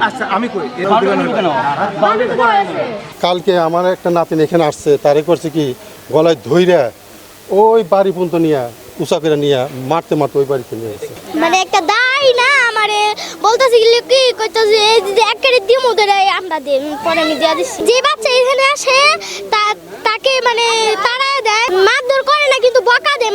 আচ্ছা আমি কই কালকে আমার একটা নাতিন এখানে আসছে, তারে করছে কি গলায় ধইরা ওই বাড়ি পর্যন্ত নিয়ে উঁচা করে নিয়ে মারতে মারতে ওই বাড়িতে নিয়ে গেছে। মানে একটা দাই না আমারে বলতেছি কি কইতাছে এই যে একেবারে দিমু ধরে আমরা দেই পরে আমি দিয়া দিছি। যে বাচ্চা এখানে আসে তাকে মানে তাড়ায় দেয়, মারধর করে না কিন্তু বকা দেয়,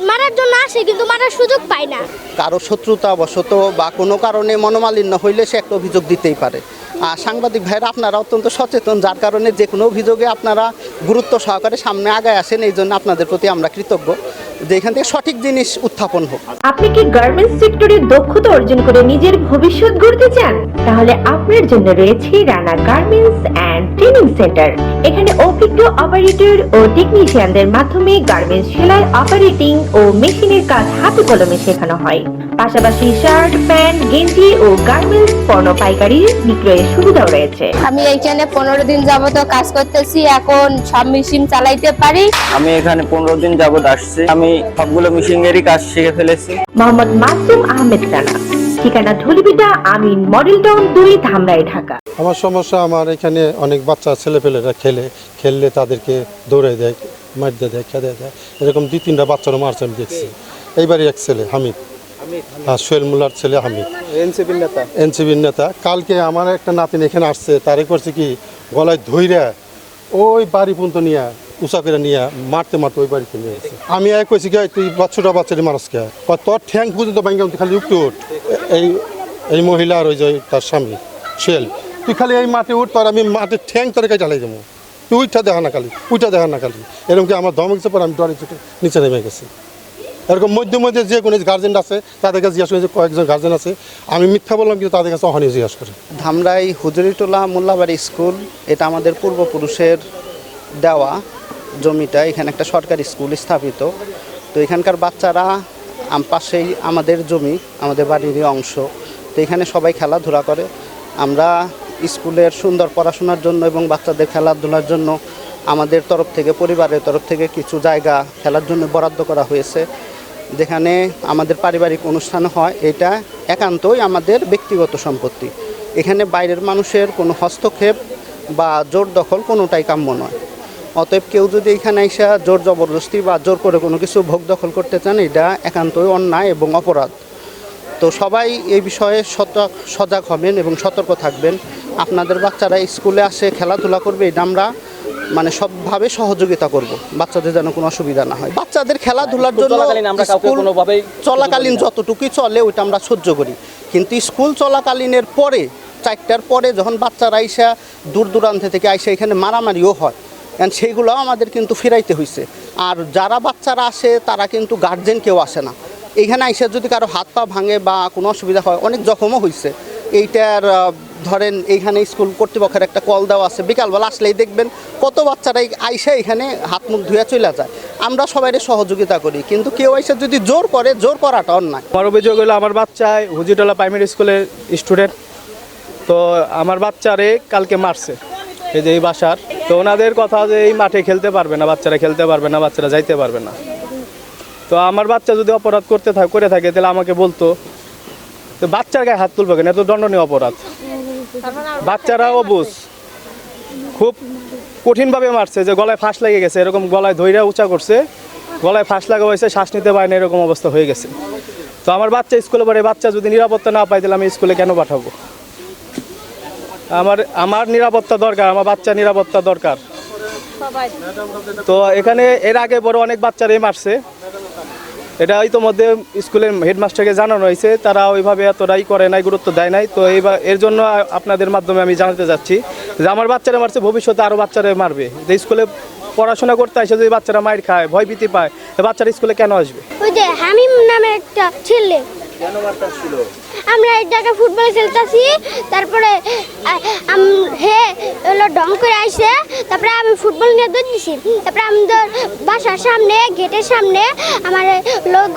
মারার জন্য আসে কিন্তু মারার সুযোগ পায় না। কারো শত্রুতা বশত বা কোনো কারণে মনোমালিন্য হইলে সে একটা অভিযোগ দিতেই পারে। আর সাংবাদিক ভাইরা আপনারা অত্যন্ত সচেতন, যার কারণে যে কোনো অভিযোগে আপনারা গুরুত্ব সহকারে সামনে আগায় আসেন। এই জন্য আপনাদের প্রতি আমরা কৃতজ্ঞ যে এখান থেকে সঠিক জিনিস উত্থাপন হোক। আপনি কি গার্মেন্টস সেক্টরে দক্ষতা অর্জন করে নিজের ভবিষ্যৎ গড়তে চান? তাহলে আপনার জন্য রয়েছে Rana garments and training centre. এখানে অভিজ্ঞ অপারেটর ও টেকনিশিয়ানদের মাধ্যমে গার্মেন্টস সেলাই, অপারেটিং ও মেশিনের কাজ হাতে কলমে শেখানো হয়। পাশাপাশি শার্ট, প্যান্ট, গেঞ্জি ও গার্মেন্টস পণ্য পাইকারি বিক্রয়ের সুবিধাও রয়েছে। আমি এইখানে 15 দিন যাবত কাজ করতেছি, এখন সব মেশিন চালাইতে পারি। আমি এখানে 15 দিন যাবত আসছি, আমি সবগুলো মেশিনেরই কাজ শিখে ফেলেছি। মোহাম্মদ মাসুম আহমেদ রানা, ঠিকানা ধুলিবিটা আমিন মডেল টাউন 2, ধামরাই, ঢাকা। আমার সমস্যা, আমার এখানে অনেক বাচ্চা ছেলেপেলেরা খেললে তাদেরকে দৌড়ে দেয়, মারতে দেয়, খেদে দেয়। এরকম 2-3টা বাচ্চারও মারছে আমি দেখছি। এইবারই এক ছেলে হামিদ, সোহেল মুল্লার ছেলে হামিদ, এনসিবির নেতা। কালকে আমার একটা নাতিন এখানে আসছে, তারে করছে কি গলায় ধইরা ওই বাড়ি পর্যন্ত নিয়ে উঁচা করে নিয়ে মারতে মারতে ওই বাড়িতে নিয়ে গেছে। আমি কইছি কি তুই ছোটা বাচ্চাটি মানুষ কে, তোর ঠ্যাং পর্যন্ত ভাঙে খালি উঠতে উঠ। এই মহিলা আর ওই যে তার স্বামী সোহেল, তুই খালি এই মাঠে উঠ, তোর আমি মাঠের ঠ্যাং তোর কাছে জ্বালাই দেবো, তুই উইটা দেখা না খালি, উইটা দেখা না খালি। এরকম কি আমার ধমক দিতে পর আমি ডরে চুটে নিচে নেমে গেছি। এরকম মধ্যে মধ্যে যে কোনো গার্জেন আছে তাদের কাছে জিজ্ঞাসা করেছে, কয়েকজন গার্জেন আছে, আমি মিথ্যা বললাম কিন্তু তাদের কাছে অহনি জিজ্ঞাসা করে। ধামরাই হুজুরিটোলা মোল্লাবাড়ি স্কুল, এটা আমাদের পূর্বপুরুষের দেওয়া জমিটা। এখানে একটা সরকারি স্কুল স্থাপিত। তো এখানকার বাচ্চারা পাশেই আমাদের জমি, আমাদের বাড়িরই অংশ। তো এখানে সবাই খেলাধুলা করে। আমরা স্কুলের সুন্দর পড়াশোনার জন্য এবং বাচ্চাদের খেলাধুলার জন্য আমাদের তরফ থেকে, পরিবারের তরফ থেকে কিছু জায়গা খেলার জন্য বরাদ্দ করা হয়েছে, যেখানে আমাদের পারিবারিক অনুষ্ঠান হয়। এটা একান্তই আমাদের ব্যক্তিগত সম্পত্তি। এখানে বাইরের মানুষের কোনো হস্তক্ষেপ বা জোর দখল কোনোটাই কাম্য নয়। অতএব কেউ যদি এখানে এসে জোর জবরদস্তি বা জোর করে কোনো কিছু ভোগ দখল করতে চান, এটা একান্তই অন্যায় এবং অপরাধ। তো সবাই এই বিষয়ে সজাগ হবেন এবং সতর্ক থাকবেন। আপনাদের বাচ্চারা স্কুলে আসে খেলাধুলা করবে, এটা আমরা মানে সবভাবে সহযোগিতা করব, বাচ্চাদের যেন কোনো অসুবিধা না হয়। বাচ্চাদের খেলাধুলার জন্য চলাকালীন যতটুকুই চলে ওইটা আমরা সহ্য করি, কিন্তু স্কুল চলাকালীনের পরে 4টার পরে যখন বাচ্চারা আইসা দূর দূরান্ত থেকে আইসা এখানে মারামারিও হয়, সেইগুলোও আমাদের কিন্তু ফিরাইতে হয়েছে। আর যারা বাচ্চারা আসে তারা কিন্তু গার্জেন কেউ আসে না। এইখানে আইসা যদি কারো হাত পা ভাঙে বা কোনো অসুবিধা হয়, অনেক জখমও হয়েছে। এইটার ধরেন এইখানে স্কুল কর্তৃপক্ষের একটা কল দেওয়া আছে, বিকালবেলা আসলেই দেখবেন কত বাচ্চারা আইসা এখানে হাত মুখ ধুয়ে চলে যায়। আমরা সবাই সহযোগিতা করি, কিন্তু কেউ আইসা যদি জোর করে, জোর করাটা অন্যায়। আমার অভিযোগ হলো, আমার বাচ্চায় হুজুরিটোলা প্রাইমারি স্কুলের স্টুডেন্ট, তো আমার বাচ্চারে কালকে মারছে এই যে এই বাসার। তো ওনাদের কথা যে এই মাঠে খেলতে পারবে না, বাচ্চারা খেলতে পারবে না, বাচ্চারা যাইতে পারবে না। তো আমার বাচ্চা যদি অপরাধ করে থাকে তাহলে আমাকে বলতো, তো বাচ্চার গায়ে হাত তুলবে কেন, এত দণ্ডনীয় অপরাধ। বাচ্চারাও অবুঝ, খুব কঠিনভাবে মারছে, যে গলায় ফাঁস লেগে গেছে, এরকম গলায় ধইরা উঁচা করছে, গলায় ফাঁস লাগা হয়েছে, শ্বাস নিতে পারে না, এরকম অবস্থা হয়ে গেছে। তো আমার বাচ্চা স্কুলে পড়ে, বাচ্চা যদি নিরাপত্তা না পাই তাহলে আমি স্কুলে কেন পাঠাবো? আমার নিরাপত্তা দরকার, আমার বাচ্চা নিরাপত্তা দরকার। তো এখানে এর আগে বড় অনেক বাচ্চারাই মারছে, এটা ইতোমধ্যে স্কুলের হেডমাস্টারকে জানানো হয়েছে, তারা ওইভাবে এতটাই করে নাই, গুরুত্ব দেয় নাই। তো এর জন্য আপনাদের মাধ্যমে আমি জানাতে চাচ্ছি যে আমার বাচ্চারা মারছে, ভবিষ্যতে আরও বাচ্চারা মারবে। যে স্কুলে পড়াশোনা করতে আসে যদি বাচ্চারা মাইর খায়, ভয় ভীতি পায়, বাচ্চারা স্কুলে কেন আসবে? ওই যে হামিম নামে একটা ছেলে, আমরা এই জায়গায় ফুটবল খেলতেছি, তারপরে হে হলো ঢং করে আইসে, তারপরে আমি ফুটবল নিয়ে দৌড় দিছি, তারপরে আমাদের বাসার সামনে গেটের সামনে আমার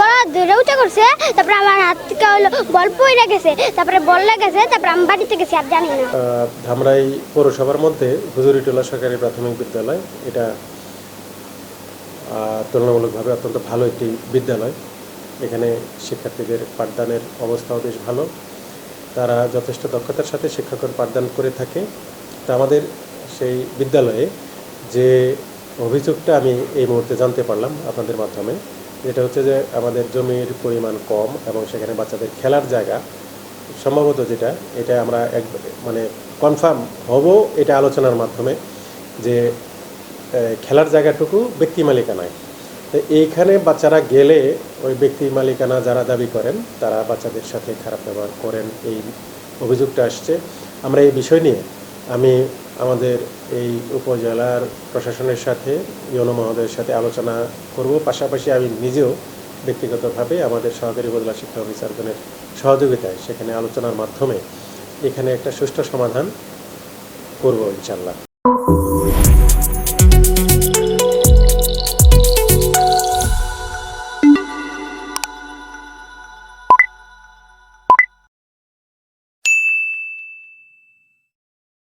গলা ধরে উঠে করছে, তারপরে আমার হাত থেকে হলো বল পড়ে গেছে, তারপরে বল লেগেছে, তারপরে আমি বাড়িতে গেছি, আর জানি না। ধামরাই পৌরসভার মধ্যে হুজুরিটোলা সরকারি প্রাথমিক বিদ্যালয়, এটা তুলনামূলকভাবে অত্যন্ত ভালো একটি বিদ্যালয়। এখানে শিক্ষার্থীদের পাঠদানের অবস্থাও বেশ ভালো। তারা যথেষ্ট দক্ষতার সাথে শিক্ষকের পাঠদান করে থাকে। তো আমাদের সেই বিদ্যালয়ে যে অভিযোগটা আমি এই মুহূর্তে জানতে পারলাম আপনাদের মাধ্যমে, যেটা হচ্ছে যে আমাদের জমির পরিমাণ কম এবং সেখানে বাচ্চাদের খেলার জায়গা সম্ভবত এটা আমরা মানে কনফার্ম হব এটা আলোচনার মাধ্যমে যে খেলার জায়গাটুকু ব্যক্তি মালিকানায়। তো এইখানে বাচ্চারা গেলে ওই ব্যক্তি মালিকানা যারা দাবি করেন তারা বাচ্চাদের সাথে খারাপ ব্যবহার করেন, এই অভিযোগটা আসছে। আমরা এই বিষয় নিয়ে আমি আমাদের এই উপজেলার প্রশাসনের সাথে ইউনো মহোদয়ের সাথে আলোচনা করব। পাশাপাশি আমি নিজেও ব্যক্তিগতভাবে আমাদের সহকারী উপজেলা শিক্ষা অফিসারগণের সহযোগিতায় সেখানে আলোচনার মাধ্যমে এখানে একটা সুষ্ঠু সমাধান করব ইনশাল্লাহ।